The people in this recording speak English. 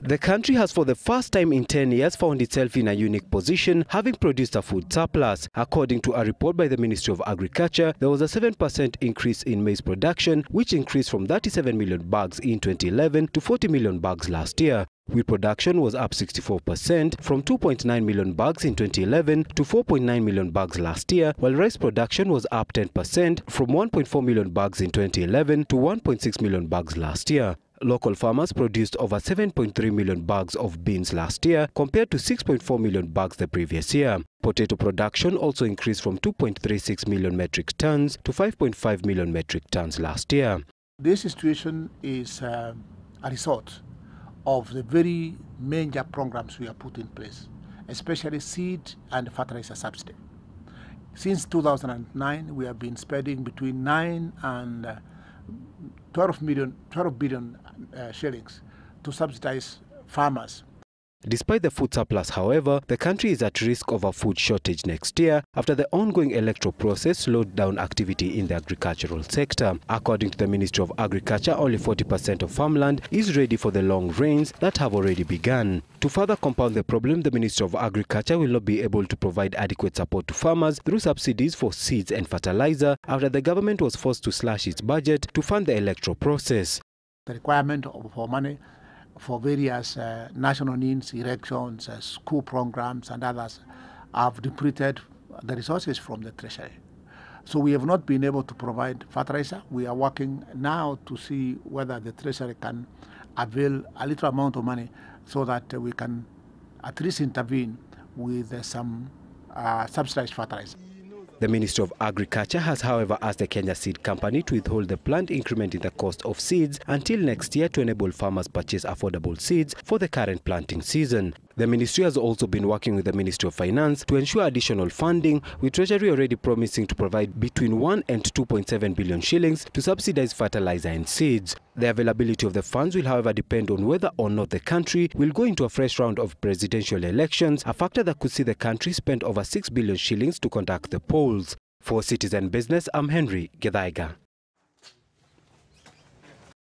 The country has for the first time in 10 years found itself in a unique position, having produced a food surplus. According to a report by the Ministry of Agriculture, there was a 7% increase in maize production, which increased from 37 million bags in 2011 to 40 million bags last year. Wheat production was up 64% from 2.9 million bags in 2011 to 4.9 million bags last year, while rice production was up 10% from 1.4 million bags in 2011 to 1.6 million bags last year. Local farmers produced over 7.3 million bags of beans last year compared to 6.4 million bags the previous year. Potato production also increased from 2.36 million metric tons to 5.5 million metric tons last year. This situation is a result of the very major programs we have put in place, especially seed and fertilizer subsidy. Since 2009, we have been spending between 9 and 12 billion shillings to subsidize farmers. Despite the food surplus, however, the country is at risk of a food shortage next year after the ongoing electoral process slowed down activity in the agricultural sector. According to the Ministry of Agriculture, only 40% of farmland is ready for the long rains that have already begun. To further compound the problem, the Ministry of Agriculture will not be able to provide adequate support to farmers through subsidies for seeds and fertilizer after the government was forced to slash its budget to fund the electoral process. The requirement for money for various national needs, elections, school programs and others have depleted the resources from the Treasury. So we have not been able to provide fertilizer. We are working now to see whether the Treasury can avail a little amount of money so that we can at least intervene with some subsidized fertilizer. The Ministry of Agriculture has, however, asked the Kenya Seed Company to withhold the planned increment in the cost of seeds until next year to enable farmers purchase affordable seeds for the current planting season. The ministry has also been working with the Ministry of Finance to ensure additional funding, with Treasury already promising to provide between 1 and 2.7 billion shillings to subsidize fertilizer and seeds. The availability of the funds will, however, depend on whether or not the country will go into a fresh round of presidential elections, a factor that could see the country spend over 6 billion shillings to conduct the polls. For Citizen Business, I'm Henry Githaiga.